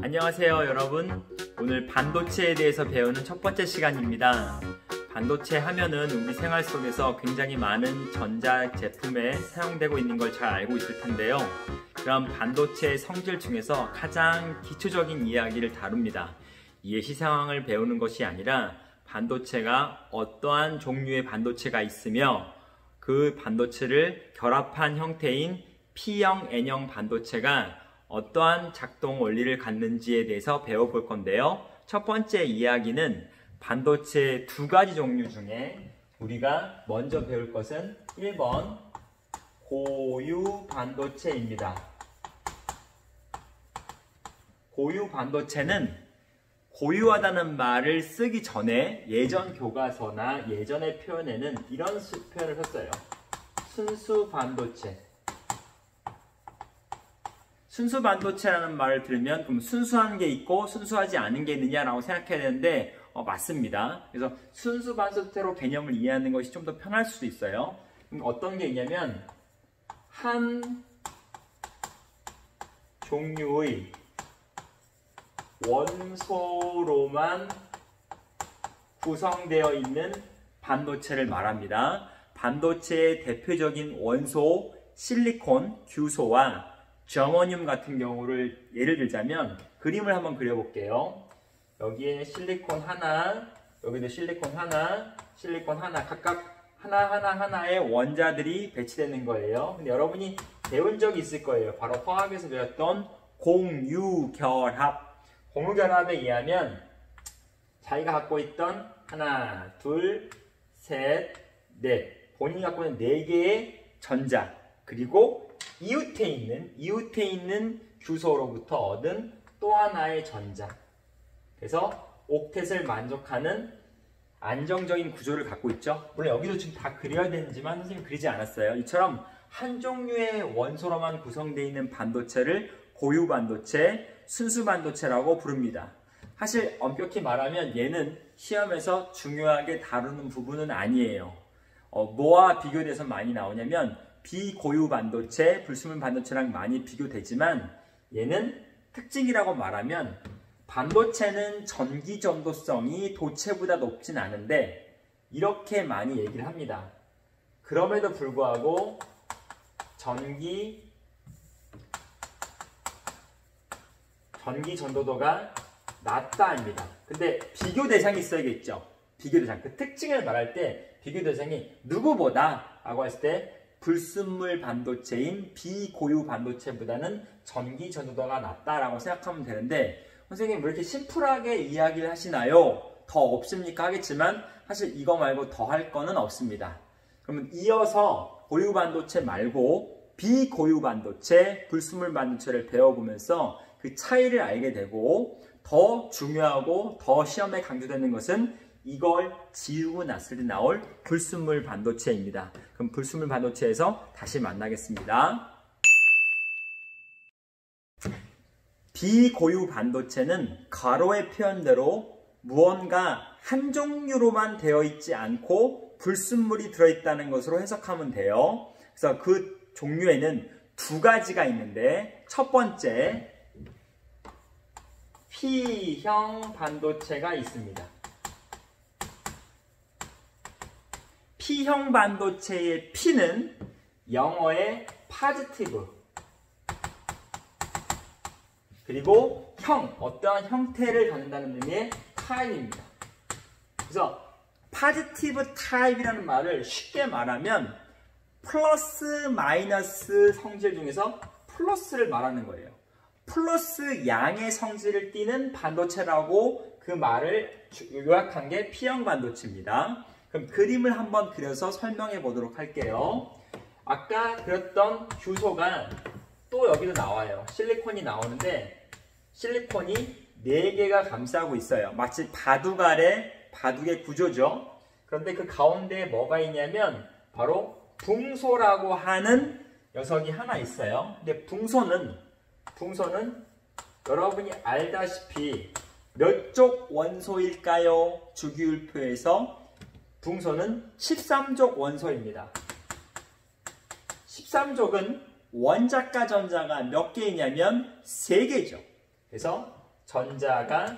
안녕하세요 여러분. 오늘 반도체에 대해서 배우는 첫 번째 시간입니다. 반도체 하면은 우리 생활 속에서 굉장히 많은 전자 제품에 사용되고 있는 걸 잘 알고 있을 텐데요. 그럼 반도체의 성질 중에서 가장 기초적인 이야기를 다룹니다. 예시 상황을 배우는 것이 아니라 반도체가 어떠한 종류의 반도체가 있으며 그 반도체를 결합한 형태인 P형, N형 반도체가 어떠한 작동 원리를 갖는지에 대해서 배워볼 건데요. 첫 번째 이야기는 반도체 두 가지 종류 중에 우리가 먼저 배울 것은 1번 고유 반도체입니다. 고유 반도체는 고유하다는 말을 쓰기 전에 예전 교과서나 예전의 표현에는 이런 표현을 썼어요. 순수 반도체. 순수 반도체라는 말을 들으면 그럼 순수한 게 있고 순수하지 않은 게 있느냐라고 생각해야 되는데 맞습니다. 그래서 순수 반도체로 개념을 이해하는 것이 좀 더 편할 수도 있어요. 그럼 어떤 게 있냐면 한 종류의 원소로만 구성되어 있는 반도체를 말합니다. 반도체의 대표적인 원소 실리콘, 규소와 저머늄 같은 경우를 예를 들자면 그림을 한번 그려볼게요. 여기에 실리콘 하나, 여기도 실리콘 하나, 실리콘 하나, 각각 하나의 원자들이 배치되는 거예요. 근데 여러분이 배운 적이 있을 거예요. 바로 화학에서 배웠던 공유결합. 공유결합에 의하면 자기가 갖고 있던 하나, 둘, 셋, 넷, 본인이 갖고 있는 4개의 전자, 그리고 이웃에 있는 규소로부터 얻은 또 하나의 전자. 그래서 옥텟을 만족하는 안정적인 구조를 갖고 있죠. 물론 여기도 지금 다 그려야 되지만 선생님 그리지 않았어요. 이처럼 한 종류의 원소로만 구성되어 있는 반도체를 고유 반도체, 순수 반도체라고 부릅니다. 사실 엄격히 말하면 얘는 시험에서 중요하게 다루는 부분은 아니에요. 뭐와 비교돼서 많이 나오냐면 비고유 반도체, 불순물 반도체랑 많이 비교되지만 얘는 특징이라고 말하면 반도체는 전기 전도성이 도체보다 높진 않은데 이렇게 많이 얘기를 합니다. 그럼에도 불구하고 전기 전도도가 낮다입니다. 근데 비교 대상이 있어야겠죠. 비교 대상. 그 특징을 말할 때 비교 대상이 누구보다 라고 했을 때 불순물 반도체인 비고유 반도체보다는 전기 전도도가 낮다라고 생각하면 되는데 선생님 왜 이렇게 심플하게 이야기를 하시나요? 더 없습니까? 하겠지만 사실 이거 말고 더 할 거는 없습니다. 그러면 이어서 고유 반도체 말고 비고유 반도체, 불순물 반도체를 배워보면서 그 차이를 알게 되고 더 중요하고 더 시험에 강조되는 것은 이걸 지우고 났을 때 나올 불순물 반도체입니다. 그럼 불순물 반도체에서 다시 만나겠습니다. 비고유 반도체는 가로의 표현대로 무언가 한 종류로만 되어 있지 않고 불순물이 들어있다는 것으로 해석하면 돼요. 그래서 그 종류에는 두 가지가 있는데 첫 번째 P형 반도체가 있습니다. P형 반도체의 P는 영어의 positive 그리고 형, 어떠한 형태를 갖는다는 의미의 타입입니다. 그래서 positive 타입이라는 말을 쉽게 말하면 플러스 마이너스 성질 중에서 플러스를 말하는 거예요. 플러스 양의 성질을 띠는 반도체라고 그 말을 요약한 게 P형 반도체입니다. 그럼 그림을 한번 그려서 설명해 보도록 할게요. 아까 그렸던 규소가 또 여기도 나와요. 실리콘이 나오는데 실리콘이 4개가 감싸고 있어요. 마치 바둑 아래 바둑의 구조죠. 그런데 그 가운데에 뭐가 있냐면 바로 붕소라고 하는 녀석이 하나 있어요. 근데 붕소는 여러분이 알다시피 몇 족 원소일까요? 주기율표에서 붕소는 13족 원소입니다. 13족은 원자가 전자가 몇 개이냐면 3개죠. 그래서 전자가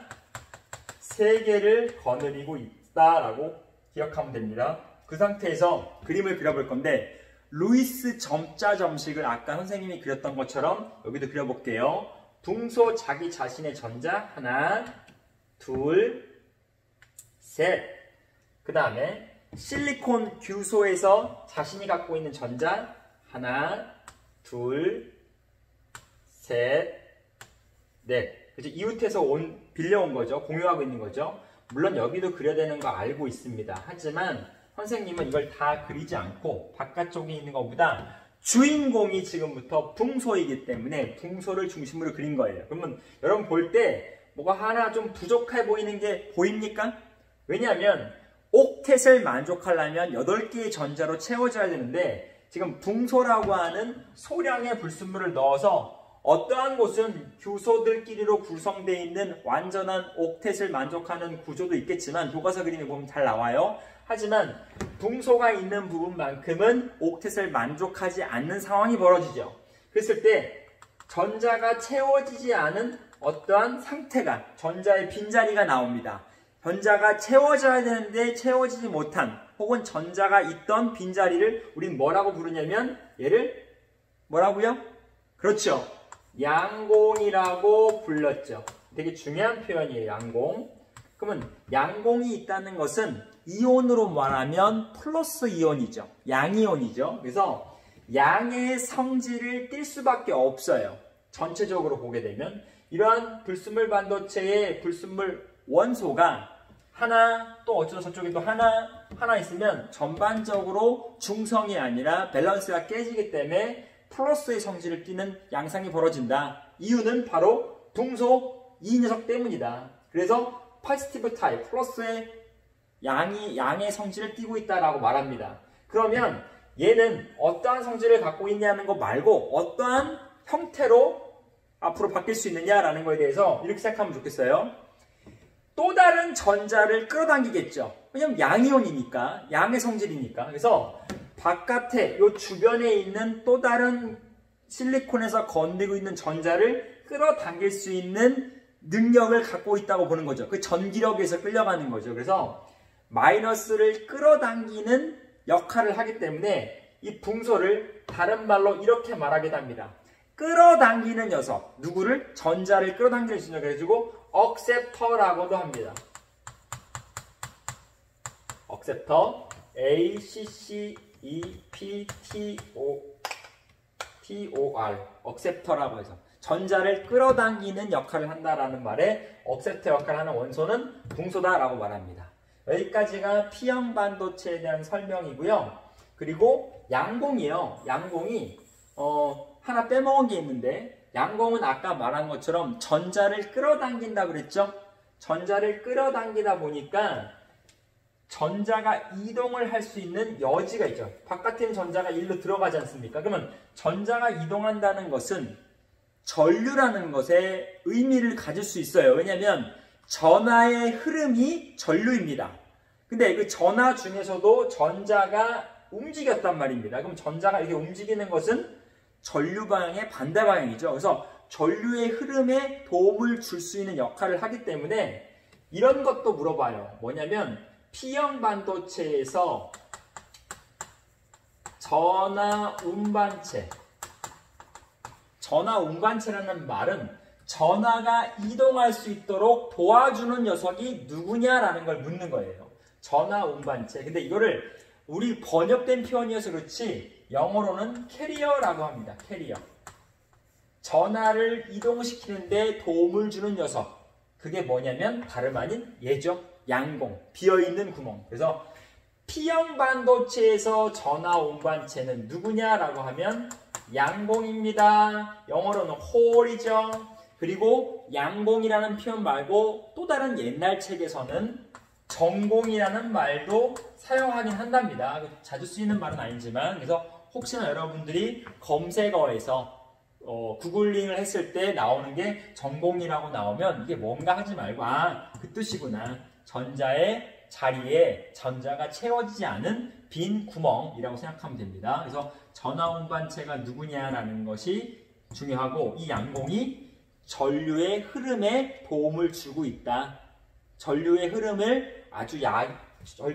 3개를 거느리고 있다라고 기억하면 됩니다. 그 상태에서 그림을 그려볼 건데 루이스 점자 점식을 아까 선생님이 그렸던 것처럼 여기도 그려볼게요. 붕소 자기 자신의 전자 하나, 둘, 셋. 그 다음에 실리콘 규소에서 자신이 갖고 있는 전자 하나, 둘, 셋, 넷. 그죠? 이웃에서 빌려온 거죠. 공유하고 있는 거죠. 물론 여기도 그려야 되는 거 알고 있습니다. 하지만 선생님은 이걸 다 그리지 않고 바깥쪽에 있는 것보다 주인공이 지금부터 붕소이기 때문에 붕소를 중심으로 그린 거예요. 그러면 여러분 볼 때 뭐가 하나 좀 부족해 보이는 게 보입니까? 왜냐하면 옥텟을 만족하려면 8개의 전자로 채워져야 되는데 지금 붕소라고 하는 소량의 불순물을 넣어서 어떠한 곳은 규소들끼리로 구성되어 있는 완전한 옥텟을 만족하는 구조도 있겠지만 교과서 그림에 보면 잘 나와요. 하지만 붕소가 있는 부분만큼은 옥텟을 만족하지 않는 상황이 벌어지죠. 그랬을 때 전자가 채워지지 않은 어떠한 상태가 전자의 빈자리가 나옵니다. 전자가 채워져야 되는데 채워지지 못한 혹은 전자가 있던 빈자리를 우린 뭐라고 부르냐면 얘를 뭐라고요? 그렇죠. 양공이라고 불렀죠. 되게 중요한 표현이에요. 양공. 그러면 양공이 있다는 것은 이온으로 말하면 플러스 이온이죠. 양이온이죠. 그래서 양의 성질을 띌 수밖에 없어요. 전체적으로 보게 되면 이러한 불순물 반도체의 불순물 원소가 하나 또 어쩌다 저쪽에 또 하나 있으면 전반적으로 중성이 아니라 밸런스가 깨지기 때문에 플러스의 성질을 띠는 양상이 벌어진다. 이유는 바로 붕소 이 녀석 때문이다. 그래서 포지티브 타입 플러스의 양의 성질을 띠고 있다라고 말합니다. 그러면 얘는 어떠한 성질을 갖고 있냐는 거 말고 어떠한 형태로 앞으로 바뀔 수 있느냐라는 거에 대해서 이렇게 생각하면 좋겠어요. 또 다른 전자를 끌어당기겠죠. 왜냐면 양이온이니까, 양의 성질이니까. 그래서 바깥에 이 주변에 있는 또 다른 실리콘에서 건드리고 있는 전자를 끌어당길 수 있는 능력을 갖고 있다고 보는 거죠. 그 전기력에서 끌려가는 거죠. 그래서 마이너스를 끌어당기는 역할을 하기 때문에 이 붕소를 다른 말로 이렇게 말하기도 합니다. 끌어당기는 녀석, 누구를? 전자를 끌어당기는 녀석 해가지고 억셉터라고도 합니다. 억셉터, ACCEPTOR, 억셉터라고 해서 전자를 끌어당기는 역할을 한다라는 말에 억셉터 역할을 하는 원소는 붕소다라고 말합니다. 여기까지가 P형 반도체에 대한 설명이고요. 그리고 양공이요. 양공이 하나 빼먹은 게 있는데 양공은 아까 말한 것처럼 전자를 끌어당긴다 그랬죠? 전자를 끌어당기다 보니까 전자가 이동을 할 수 있는 여지가 있죠. 바깥에 있는 전자가 일로 들어가지 않습니까? 그러면 전자가 이동한다는 것은 전류라는 것에 의미를 가질 수 있어요. 왜냐하면 전하의 흐름이 전류입니다. 근데 그 전하 중에서도 전자가 움직였단 말입니다. 그럼 전자가 이렇게 움직이는 것은 전류 방향의 반대 방향이죠. 그래서 전류의 흐름에 도움을 줄 수 있는 역할을 하기 때문에 이런 것도 물어봐요. 뭐냐면 P형 반도체에서 전하 운반체라는 말은 전하가 이동할 수 있도록 도와주는 녀석이 누구냐라는 걸 묻는 거예요. 전하 운반체. 근데 이거를 우리 번역된 표현이어서 그렇지 영어로는 캐리어라고 합니다. 캐리어. 전하를 이동시키는데 도움을 주는 녀석. 그게 뭐냐면 다름 아닌 얘죠. 양공. 비어있는 구멍. 그래서 P형 반도체에서 전하 운반체는 누구냐라고 하면 양공입니다. 영어로는 홀이죠. 그리고 양공이라는 표현 말고 또 다른 옛날 책에서는 전공이라는 말도 사용하긴 한답니다. 자주 쓰이는 말은 아니지만 그래서 혹시나 여러분들이 검색어에서 구글링을 했을 때 나오는 게 전공이라고 나오면 이게 뭔가 하지 말고 그 뜻이구나. 전자의 자리에 전자가 채워지지 않은 빈 구멍이라고 생각하면 됩니다. 그래서 전하 운반체가 누구냐라는 것이 중요하고 이 양공이 전류의 흐름에 도움을 주고 있다. 전류의 흐름을 아주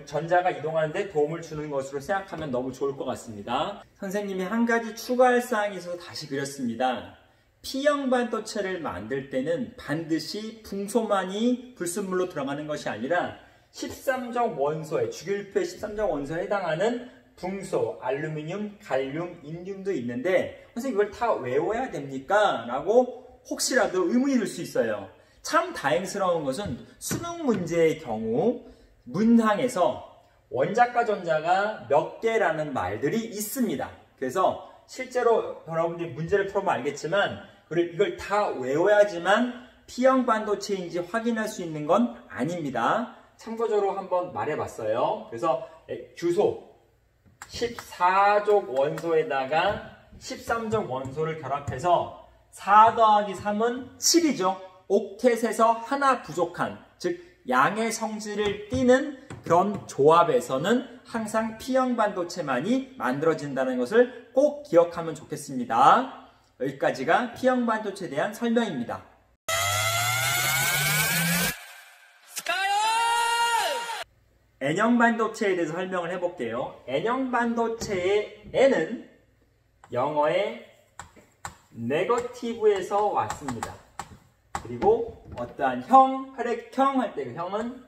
전자가 이동하는데 도움을 주는 것으로 생각하면 너무 좋을 것 같습니다. 선생님이 한 가지 추가할 사항이 있어서 다시 그렸습니다. P형 반도체를 만들 때는 반드시 붕소만이 불순물로 들어가는 것이 아니라 13정 원소에, 주기율표의 13정 원소에 해당하는 붕소, 알루미늄, 갈륨, 인듐도 있는데 선생님 이걸 다 외워야 됩니까? 라고 혹시라도 의문이 들 수 있어요. 참 다행스러운 것은 수능 문제의 경우 문항에서 원자과 전자가 몇 개라는 말들이 있습니다. 그래서 실제로 여러분들이 문제를 풀어보면 알겠지만 이걸 다 외워야지만 P형 반도체인지 확인할 수 있는 건 아닙니다. 참고적으로 한번 말해봤어요. 그래서 규소 14족 원소에다가 13족 원소를 결합해서 4 더하기 3은 7이죠. 옥텟에서 하나 부족한, 즉 양의 성질을 띠는 그런 조합에서는 항상 P형 반도체만이 만들어진다는 것을 꼭 기억하면 좋겠습니다. 여기까지가 P형 반도체에 대한 설명입니다. N형 반도체에 대해서 설명을 해볼게요. N형 반도체의 N은 영어의 네거티브에서 왔습니다. 그리고 어떠한 혈액형 할 때 그 형은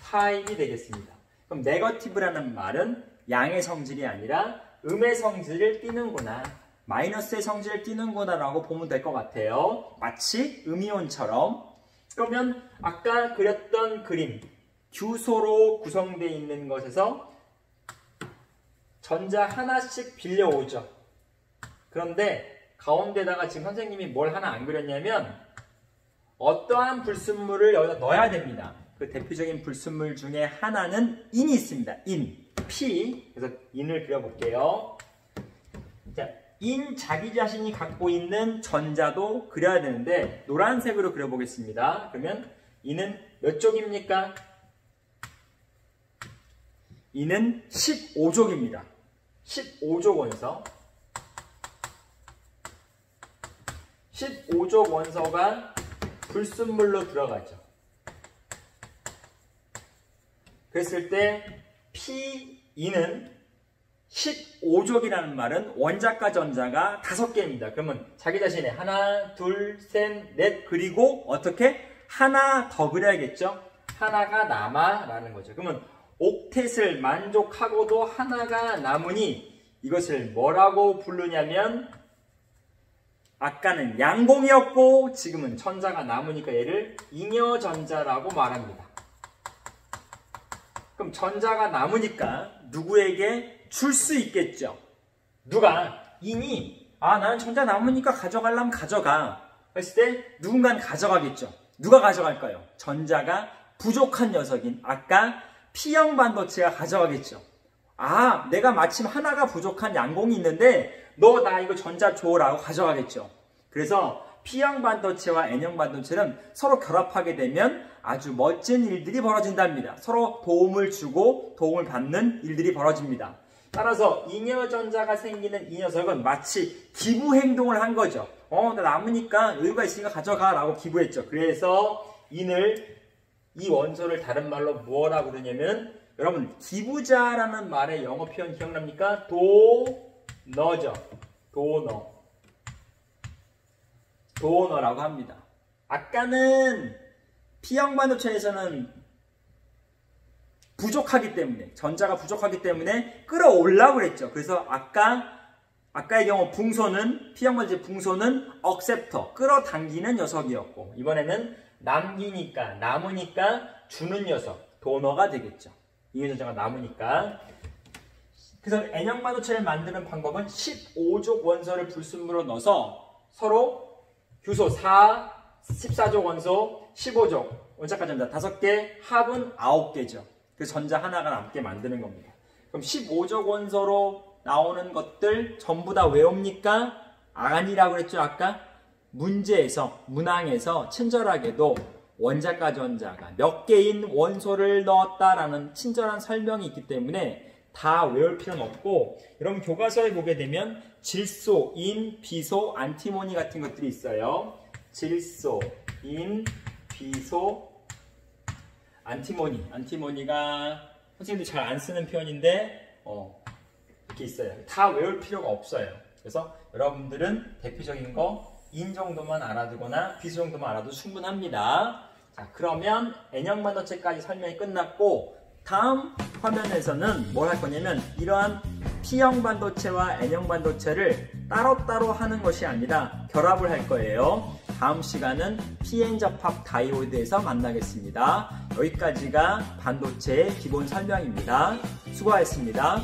타입이 되겠습니다. 그럼 네거티브라는 말은 양의 성질이 아니라 음의 성질을 띠는구나, 마이너스의 성질을 띠는구나 라고 보면 될 것 같아요. 마치 음이온처럼. 그러면 아까 그렸던 그림, 규소로 구성되어 있는 것에서 전자 하나씩 빌려오죠. 그런데 가운데다가 지금 선생님이 뭘 하나 안 그렸냐면 어떠한 불순물을 여기다 넣어야 됩니다. 그 대표적인 불순물 중에 하나는 인이 있습니다. 인, P. 그래서 인을 그려볼게요. 자, 인 자기 자신이 갖고 있는 전자도 그려야 되는데 노란색으로 그려보겠습니다. 그러면 인은 몇 족입니까? 인은 15족입니다. 15족 원소. 15족 원소가 불순물로 들어가죠. 그랬을 때 P2는 15족이라는 말은 원자과 전자가 5개입니다. 그러면 자기 자신의 하나, 둘, 셋, 넷 그리고 어떻게? 하나 더 그려야겠죠? 하나가 남아 라는 거죠. 그러면 옥텟을 만족하고도 하나가 남으니 이것을 뭐라고 부르냐면 아까는 양공이었고 지금은 전자가 남으니까 얘를 잉여전자라고 말합니다. 그럼 전자가 남으니까 누구에게 줄 수 있겠죠. 누가? 인이 나는 전자 남으니까 가져가려면 가져가 했을 때 누군가는 가져가겠죠. 누가 가져갈까요? 전자가 부족한 녀석인 아까 P형 반도체가 가져가겠죠. 내가 마침 하나가 부족한 양공이 있는데 너 나 이거 전자 줘라고 가져가겠죠. 그래서 P형 반도체와 N형 반도체는 서로 결합하게 되면 아주 멋진 일들이 벌어진답니다. 서로 도움을 주고 도움을 받는 일들이 벌어집니다. 따라서 잉여전자가 생기는 이 녀석은 마치 기부 행동을 한 거죠. 나 남으니까 여유가 있으니까 가져가 라고 기부했죠. 그래서 이 원소를 다른 말로 뭐라고 그러냐면 여러분 기부자라는 말의 영어 표현 기억납니까? 도너죠. 도너라고 합니다. 아까는 P형 반도체에서는 부족하기 때문에 전자가 부족하기 때문에 끌어올라고 그랬죠. 그래서 아까의 경우 붕소는 P형 반도체 붕소는 억셉터 끌어당기는 녀석이었고 이번에는 남으니까 주는 녀석 도너가 되겠죠. 잉여전자가 남으니까. 그래서 N형 반도체를 만드는 방법은 15족 원소를 불순물로 넣어서 서로 규소 14족 원소 15족 원자과 전자 5개 합은 9개죠. 그래서 전자 하나가 남게 만드는 겁니다. 그럼 15족 원소로 나오는 것들 전부 다 외웁니까? 아니라고 그랬죠. 아까 문항에서 친절하게도 원자과 전자가 몇 개인 원소를 넣었다라는 친절한 설명이 있기 때문에 다 외울 필요는 없고 여러분 교과서에 보게 되면 질소, 인, 비소, 안티모니 같은 것들이 있어요. 질소, 인, 비소, 안티모니. 안티모니가 선생님들이 잘 안 쓰는 표현인데 이렇게 있어요. 다 외울 필요가 없어요. 그래서 여러분들은 대표적인 거 인 정도만 알아두거나 비소 정도만 알아도 충분합니다. 자, 그러면 N형 반도체까지 설명이 끝났고 다음 화면에서는 뭘 할 거냐면 이러한 P형 반도체와 N형 반도체를 따로따로 하는 것이 아니라 결합을 할 거예요. 다음 시간은 PN 접합 다이오드에서 만나겠습니다. 여기까지가 반도체의 기본 설명입니다. 수고하셨습니다.